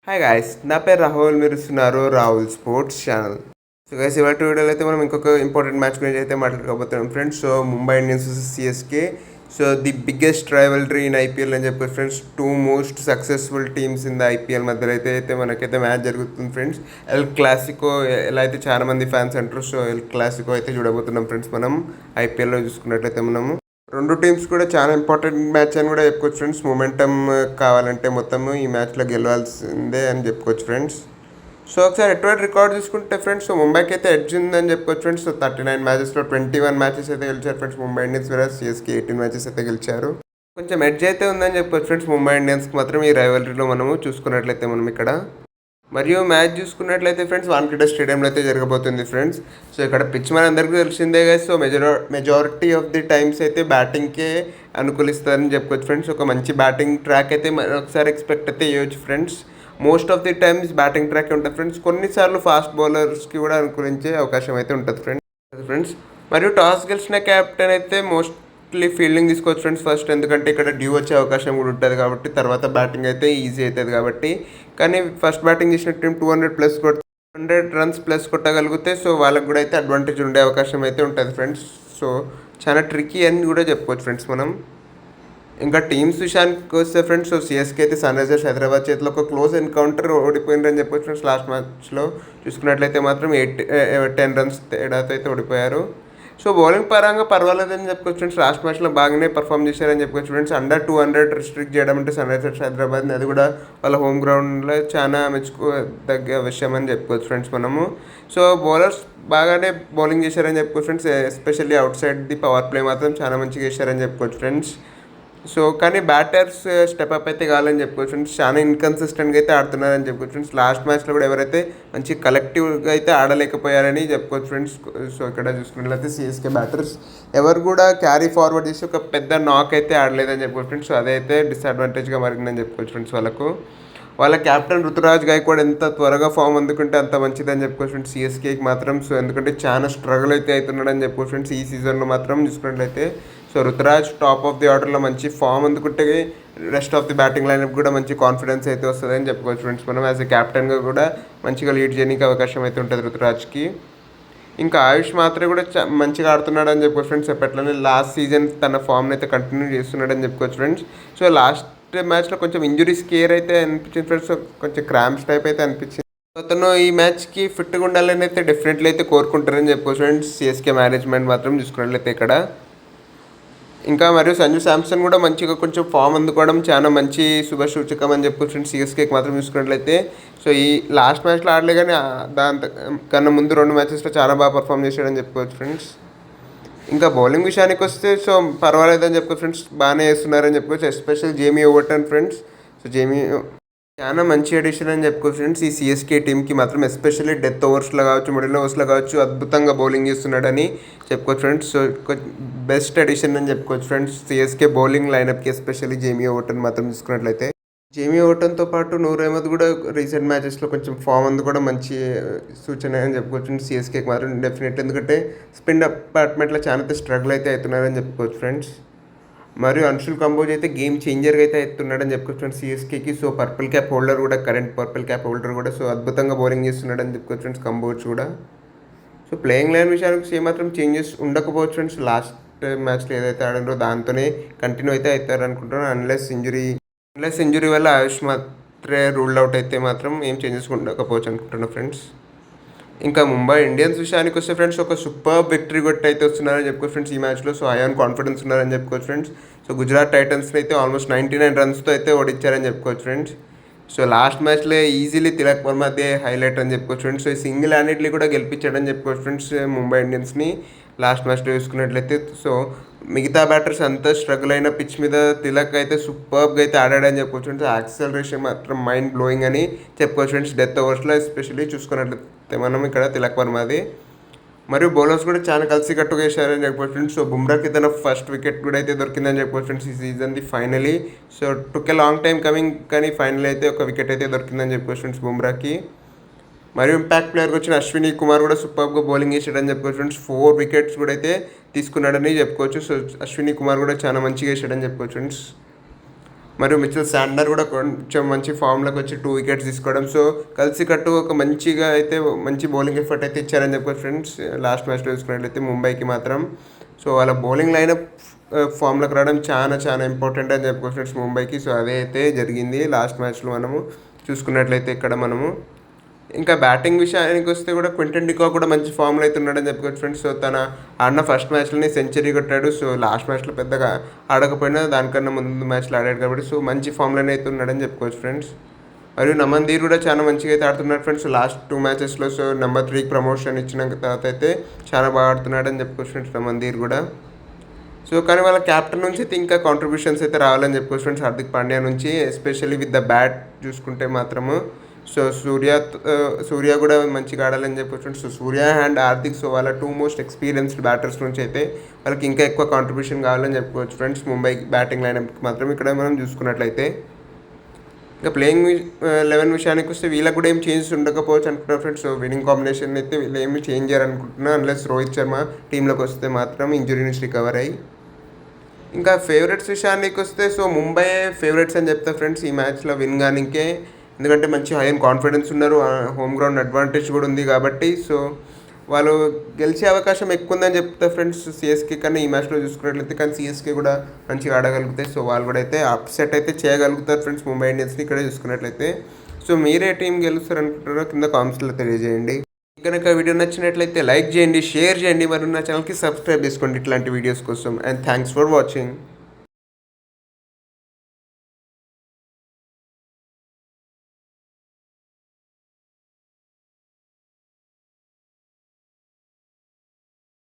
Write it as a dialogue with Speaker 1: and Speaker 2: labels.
Speaker 1: Hi guys, నా పేరు రాహుల్. మీరు ఇస్తున్నారు Rahul sports channel. So guys, ఇవాళ వీడియోలో అయితే మనం ఇంకొక ఇంపార్టెంట్ మ్యాచ్ గురించి అయితే మాట్లాడుకోబోతున్నాం friends. So Mumbai Indians versus CSK. So the biggest rivalry in IPL అని చెప్పారు friends. Two most successful teams in the IPL మధ్యలో అయితే మనకైతే మ్యాచ్ జరుగుతుంది ఫ్రెండ్స్. ఎల్ క్లాసికో ఎలా అయితే చాలా మంది ఫ్యాన్స్ అంటారు. సో ఎల్ క్లాసికో అయితే చూడబోతున్నాం ఫ్రెండ్స్. మనం ఐపీఎల్లో చూసుకున్నట్లయితే మనము రెండు టీమ్స్ కూడా చాలా ఇంపార్టెంట్ మ్యాచ్ అని కూడా చెప్పుకోవచ్చు ఫ్రెండ్స్. మొమెంటమ్ కావాలంటే మొత్తము ఈ మ్యాచ్లో గెలవాల్సిందే అని చెప్పుకోవచ్చు ఫ్రెండ్స్. సో ఒకసారి ఎటువంటి రికార్డ్ చూసుకుంటే ఫ్రెండ్స్, సో ముంబైకి అయితే ఎడ్జ్ ఉందని చెప్పుకోవచ్చు ఫ్రెండ్స్. సో 39 మ్యాచెస్లో 21 మ్యాచెస్ అయితే గెలిచారు ఫ్రెండ్స్ ముంబై ఇండియన్స్. వేరే సిఎస్కి 18 మ్యాచెస్ అయితే గెలిచారు. కొంచెం ఎడ్జ్ అయితే ఉందని చెప్పుకోవచ్చు ఫ్రెండ్స్ ముంబై ఇండియన్స్కి మాత్రం ఈ రైవలరీలో మనము చూసుకున్నట్లయితే మనం ఇక్కడ. మరియు మ్యాచ్ చూసుకున్నట్లయితే ఫ్రెండ్స్ వాన్ఖేడే స్టేడియంలో అయితే జరగబోతుంది ఫ్రెండ్స్. సో ఇక్కడ పిచ్ మన అందరికీ తెలిసిందే కదా. So majority of the times అయితే బ్యాటింగ్కే అనుకూలిస్తారని చెప్పుకోవచ్చు ఫ్రెండ్స్. ఒక మంచి బ్యాటింగ్ ట్రాక్ అయితే ఒకసారి ఎక్స్పెక్ట్ అయితే చేయొచ్చు friends. Most of the times batting track ఉంటుంది ఫ్రెండ్స్. కొన్నిసార్లు ఫాస్ట్ బౌలర్స్కి కూడా అనుకూలించే అవకాశం అయితే ఉంటుంది ఫ్రెండ్స్. మరియు టాస్ గెలిచిన క్యాప్టెన్ అయితే మోస్ట్లీ ఫీల్డింగ్ తీసుకోవచ్చు ఫ్రెండ్స్ ఫస్ట్. ఎందుకంటే ఇక్కడ డ్యూ వచ్చే అవకాశం కూడా ఉంటుంది కాబట్టి, తర్వాత బ్యాటింగ్ అయితే ఈజీ అవుతుంది కాబట్టి. కానీ ఫస్ట్ బ్యాటింగ్ చేసిన టీం 200 రన్స్ ప్లస్ కొట్టగలిగితే సో వాళ్ళకి కూడా అయితే అడ్వాంటేజ్ ఉండే అవకాశం అయితే ఉంటుంది ఫ్రెండ్స్. సో చాలా ట్రికీ అని కూడా చెప్పుకోవచ్చు ఫ్రెండ్స్ మనం. ఇంకా టీమ్స్ విషయానికి వస్తే ఫ్రెండ్స్, సో సిఎస్కే అయితే సన్ రైజర్స్ హైదరాబాద్ చేతిలో ఒక క్లోజ్ ఎన్కౌంటర్ ఓడిపోయిందని చెప్పొచ్చు ఫ్రెండ్స్. లాస్ట్ మ్యాచ్లో చూసుకున్నట్లయితే మాత్రం 10 రన్స్ తేడాతో అయితే ఓడిపోయారు. సో బౌలింగ్ పరంగా పర్వాలేదని చెప్పుకోవచ్చు ఫ్రెండ్స్. లాస్ట్ మ్యాచ్లో బాగానే పర్ఫామ్ చేశారని చెప్పుకోవచ్చు ఫ్రెండ్స్. అండర్ 200 రిస్ట్రిక్ట్ చేయడం అంటే సన్ రైజర్స్ హైదరాబాద్ని, అది కూడా వాళ్ళ హోమ్ గ్రౌండ్లో చాలా మెచ్చుకోదగ్గ విషయం అని చెప్పుకోవచ్చు ఫ్రెండ్స్ మనము. సో బౌలర్స్ బాగానే బౌలింగ్ చేశారని చెప్పుకోవచ్చు friends. Especially out side the power play మాత్రం చాలా మంచిగా చేశారని చెప్పుకోవచ్చు ఫ్రెండ్స్. సో కానీ బ్యాటర్స్ స్టెప్అప్ అయితే కావాలని చెప్పుకోవచ్చు ఫ్రెండ్స్. చాలా ఇన్కన్సిస్టెంట్గా అయితే ఆడుతున్నారని చెప్పుకోవచ్చు ఫ్రెండ్స్. లాస్ట్ మ్యాచ్లో కూడా ఎవరైతే మంచి కలెక్టివ్గా అయితే ఆడలేకపోయారని చెప్పుకోవచ్చు ఫ్రెండ్స్. సో ఇక్కడ చూసుకున్నట్లయితే సిఎస్కే బ్యాటర్స్ ఎవరు కూడా క్యారీ ఫార్వర్డ్ చేసి ఒక పెద్ద నాక్ అయితే ఆడలేదని చెప్పుకోవచ్చు ఫ్రెండ్స్. సో అదైతే డిసడ్వాంటేజ్గా మారిందని చెప్పుకోవచ్చు ఫ్రెండ్స్ వాళ్ళకు. వాళ్ళ కెప్టెన్ రుతురాజ్ గైక్వాడ్ ఎంత త్వరగా ఫామ్ అందుకుంటే అంత మంచిదని చెప్పుకోవచ్చు ఫ్రెండ్స్ సిఎస్కేకి మాత్రం. సో ఎందుకంటే చాలా స్ట్రగుల్ అయితే అవుతున్నాడని చెప్పుకోవచ్చు ఫ్రెండ్స్ ఈ సీజన్లో మాత్రం చూసుకున్నట్లయితే. So Ruturaj top of the ఆర్డర్లో మంచి ఫామ్ అందుకుంటే rest of the batting lineup కూడా మంచి కాన్ఫిడెన్స్ అయితే వస్తుందని చెప్పుకోవచ్చు ఫ్రెండ్స్ మనం. యాజ్ ఎ క్యాప్టెన్గా కూడా మంచిగా లీడ్ చేయడానికి అవకాశం అయితే ఉంటుంది రుతురాజ్కి. ఇంకా ఆయుష్ మాత్రం కూడా మంచిగా ఆడుతున్నాడు అని చెప్పుకోవచ్చు ఫ్రెండ్స్. ఎప్పట్లోనే లాస్ట్ సీజన్ తన ఫామ్ని అయితే కంటిన్యూ చేస్తున్నాడని చెప్పుకోవచ్చు ఫ్రెండ్స్. సో లాస్ట్ మ్యాచ్లో కొంచెం ఇంజురీ స్కేర్ అయితే అనిపించింది ఫ్రెండ్స్. కొంచెం క్రాంప్స్ టైప్ అయితే అనిపించింది. అతను ఈ మ్యాచ్కి ఫిట్గా ఉండాలని అయితే డెఫినెట్లీ అయితే కోరుకుంటారని చెప్పుకోవచ్చు ఫ్రెండ్స్ సిఎస్కే మేనేజ్మెంట్ మాత్రం చూసుకున్నట్లయితే ఇక్కడ. ఇంకా మరియు సంజు శాంసన్ కూడా మంచిగా కొంచెం ఫామ్ అందుకోవడం చాలా మంచి శుభసూచకం అని చెప్పొచ్చు ఫ్రెండ్స్ సిఎస్కేకి మాత్రం చూసుకున్నట్లయితే. సో ఈ లాస్ట్ మ్యాచ్లో ఆడలే కానీ దాని కన్నా ముందు 2 మ్యాచెస్లో చాలా బాగా పర్ఫామ్ చేశాడని చెప్పుకోవచ్చు ఫ్రెండ్స్. ఇంకా బౌలింగ్ విషయానికి వస్తే సో పర్వాలేదని చెప్పుకోవచ్చు ఫ్రెండ్స్. బాగానే వేస్తున్నారని చెప్పుకోవచ్చు. Special Jamie Overton friends. So Jamie చాలా మంచి ఎడిషన్ అని చెప్పుకోవచ్చు ఫ్రెండ్స్ ఈ సిఎస్కే టీమ్కి మాత్రం. ఎస్పెషల్లీ డెత్ ఓవర్స్లో కావచ్చు, మిడిల్ ఓవర్స్లో కావచ్చు అద్భుతంగా బౌలింగ్ చేస్తున్నాడని చెప్పుకోవచ్చు ఫ్రెండ్స్. సో బెస్ట్ ఎడిషన్ అని చెప్పుకోవచ్చు ఫ్రెండ్స్ సిఎస్కే బౌలింగ్ లైనప్కి. ఎస్పెషల్లీ జేమీ ఓవర్టన్ మాత్రం చూసుకున్నట్లయితే. జేమీ ఓవర్టన్తో పాటు నూర్ అహ్మద్ కూడా రీసెంట్ మ్యాచెస్లో కొంచెం ఫామ్ అందు కూడా మంచి సూచన అని చెప్పుకోవచ్చు సిఎస్కేకి మాత్రం డెఫినెట్లీ. ఎందుకంటే స్పిన్ డిపార్ట్మెంట్లో చాలా స్ట్రగుల్ అయితే అవుతున్నారని చెప్పుకోవచ్చు ఫ్రెండ్స్. మరియు అన్షుల్ కంబోజ్ అయితే గేమ్ చేంజర్గా అయితే ఎత్తున్నాడని చెప్పుకోవచ్చు సిఎస్కేకి. సో పర్పుల్ క్యాప్ హోల్డర్ కూడా, కరెంట్ పర్పుల్ క్యాప్ హోల్డర్ కూడా సో అద్భుతంగా బౌలింగ్ చేస్తున్నాడని చెప్పుకోవచ్చు ఫ్రెండ్స్ కంబోజ్ కూడా. సో ప్లేయింగ్ లైన్ విషయానికి ఏమాత్రం చేంజెస్ ఉండకపోవచ్చు ఫ్రెండ్స్. లాస్ట్ మ్యాచ్లో ఏదైతే ఆడారో దాంతోనే కంటిన్యూ అయితే అవుతారు అనుకుంటున్నాను. అన్లెస్ ఇంజురీ వల్ల ఆయుష్ మాత్రే రూల్డ్ అవుట్ అయితే మాత్రం ఏం చేంజెస్ ఉండకపోవచ్చు అనుకుంటున్నాను ఫ్రెండ్స్. ఇంకా ముంబై ఇండియన్స్ విషయానికి వస్తే ఫ్రెండ్స్ ఒక సూపర్ విక్టరీ కొట్టి అయితే వస్తున్నారని చెప్పుకోవచ్చు ఫ్రెండ్స్ ఈ మ్యాచ్లో. సో ఐఆన్ కాన్ఫిడెన్స్ ఉన్నారని చెప్పుకోవచ్చు ఫ్రెండ్స్. సో గుజరాత్ టైటన్స్ని అయితే ఆల్మోస్ట్ 99 రన్స్తో అయితే ఓడించారని చెప్పుకోవచ్చు ఫ్రెండ్స్. సో లాస్ట్ మ్యాచ్లో ఈజీలీ తిలక్ వర్మ అదే హైలైట్ అని చెప్పుకోవచ్చు ఫ్రెండ్స్. సో ఈ సింగిల్ హ్యాండెడ్లీ కూడా గెలిపించాడని చెప్పుకోవచ్చు ఫ్రెండ్స్ ముంబై ఇండియన్స్ని లాస్ట్ మ్యాచ్లో చూసుకున్నట్లయితే. సో మిగతా బ్యాటర్స్ అంతా స్ట్రగుల్ అయిన పిచ్ మీద తిలక్ అయితే సూపర్గా అయితే ఆడాడని చెప్పుకోవచ్చు ఫ్రెండ్స్. యాక్సలరేషన్ మాత్రం మైండ్ బ్లోయింగ్ అని చెప్పుకోవచ్చు ఫ్రెండ్స్ డెత్ ఓవర్స్లో ఎస్పెషల్లీ చూసుకున్నట్లయితే మనం ఇక్కడ తిలక్ వర్మది. మరియు బౌలర్స్ కూడా చాలా కలిసికట్టుగా వేశారని చెప్పుకోవచ్చు ఫ్రెండ్స్. సో బుమ్రాకి తన ఫస్ట్ వికెట్ కూడా అయితే దొరికిందని చెప్పుకోవచ్చు ఫ్రెండ్స్ ఈ సీజన్ది finally. So took a long time coming కానీ ఫైనల్ అయితే ఒక వికెట్ అయితే దొరికిందని చెప్పుకోవచ్చు ఫ్రెండ్స్ బుమ్రాకి. మరియు ఇంపాక్ట్ ప్లేయర్కి వచ్చిన అశ్విని కుమార్ కూడా సూపర్గా బౌలింగ్ చేసాడని చెప్పుకోవచ్చు ఫ్రెండ్స్. 4 వికెట్స్ కూడా అయితే తీసుకున్నాడని చెప్పుకోవచ్చు. సో అశ్విని కుమార్ కూడా చాలా మంచిగా వేసాడని చెప్పుకోవచ్చు ఫ్రెండ్స్. మరియు మిచెల్ శాంట్నర్ కూడా కొంచెం మంచి ఫామ్లోకి వచ్చి 2 వికెట్స్ తీసుకోవడం. సో కలిసికట్టు ఒక మంచిగా అయితే మంచి బౌలింగ్ ఎఫర్ట్ అయితే ఇచ్చారని చెప్పుకోవచ్చు ఫ్రెండ్స్. లాస్ట్ మ్యాచ్లో చూసుకున్నట్లయితే ముంబైకి మాత్రం. సో వాళ్ళ బౌలింగ్ లైనప్ ఫామ్లోకి రావడం చాలా చాలా ఇంపార్టెంట్ అని చెప్పుకోవచ్చు ఫ్రెండ్స్ ముంబైకి. సో అదే అయితే జరిగింది లాస్ట్ మ్యాచ్లో మనము చూసుకున్నట్లయితే ఇక్కడ మనము. ఇంకా బ్యాటింగ్ విషయానికి వస్తే కూడా క్వింటన్ డికాక్ కూడా మంచి ఫామ్లో అయితే ఉన్నాడని చెప్పుకోవచ్చు ఫ్రెండ్స్. సో తన ఆడిన ఫస్ట్ మ్యాచ్లోనే సెంచరీ కొట్టాడు. సో లాస్ట్ మ్యాచ్లో పెద్దగా ఆడకపోయినా దానికన్నా ముందు మ్యాచ్లో ఆడాడు కాబట్టి సో మంచి ఫామ్లోనే అయితే ఉన్నాడని చెప్పుకోవచ్చు ఫ్రెండ్స్. మరియు నమన్ కూడా చాలా మంచిగా అయితే ఆడుతున్నాడు ఫ్రెండ్స్ లాస్ట్ 2 మ్యాచెస్లో. సో నెంబర్ 3కి ప్రమోషన్ ఇచ్చిన తర్వాత అయితే చాలా బాగా ఆడుతున్నాడని చెప్పుకోవచ్చు ఫ్రెండ్స్ నమన్ కూడా. సో కానీ వాళ్ళ క్యాప్టెన్ నుంచి అయితే ఇంకా కాంట్రిబ్యూషన్స్ అయితే రావాలని చెప్పుకోవచ్చు ఫ్రెండ్స్ హార్దిక్ పాండ్యా నుంచి, ఎస్పెషల్లీ విత్ ద బ్యాట్ చూసుకుంటే మాత్రము. సో సూర్య కూడా మంచిగా ఆడాలని చెప్పొచ్చు. So Surya and Hardik so వాళ్ళ 2 మోస్ట్ ఎక్స్పీరియన్స్డ్ బ్యాటర్స్ నుంచి అయితే వాళ్ళకి ఇంకా ఎక్కువ కాంట్రిబ్యూషన్ కావాలని చెప్పుకోవచ్చు ఫ్రెండ్స్ ముంబై బ్యాటింగ్ లైనప్కి మాత్రం ఇక్కడ మనం చూసుకున్నట్లయితే. ఇంకా ప్లేయింగ్ 11 విషయానికి వస్తే వీళ్ళకి కూడా ఏం చేంజెస్ ఉండకపోవచ్చు అనుకుంటున్నారు ఫ్రెండ్స్. సో విన్నింగ్ కాంబినేషన్ అయితే వీళ్ళు ఏమి చేంజ్ చేయాలనుకుంటున్నా అన్లెస్ రోహిత్ శర్మ టీంలోకి వస్తే మాత్రం ఇంజురీ నుంచి రికవర్ అయ్యి. ఇంకా ఫేవరెట్స్ విషయానికి వస్తే సో ముంబై ఫేవరెట్స్ అని చెప్తా ఫ్రెండ్స్ ఈ మ్యాచ్లో విన్ కానికే. ఎందుకంటే మంచి హై అండ్ కాన్ఫిడెన్స్ ఉన్నారు, హోమ్ గ్రౌండ్ అడ్వాంటేజ్ కూడా ఉంది కాబట్టి. సో వాళ్ళు గెలిచే అవకాశం ఎక్కువ ఉందని చెప్తా ఫ్రెండ్స్ సిఎస్కే కన్నా ఈ మ్యాచ్లో చూసుకున్నట్లయితే. కానీ సిఎస్కే కూడా మంచిగా ఆడగలుగుతాయి. సో వాళ్ళు కూడా అయితే అప్సెట్ అయితే చేయగలుగుతారు ఫ్రెండ్స్ ముంబై ఇండియన్స్ని ఇక్కడ చూసుకున్నట్లయితే. సో మీరే టీం గెలుస్తారు అనుకుంటారో కింద కామెంట్స్లో తెలియజేయండి. కనుక వీడియో నచ్చినట్లయితే లైక్ చేయండి, షేర్ చేయండి, మరి నా ఛానల్కి సబ్స్క్రైబ్ చేసుకోండి ఇట్లాంటి వీడియోస్ కోసం. And thanks for watching.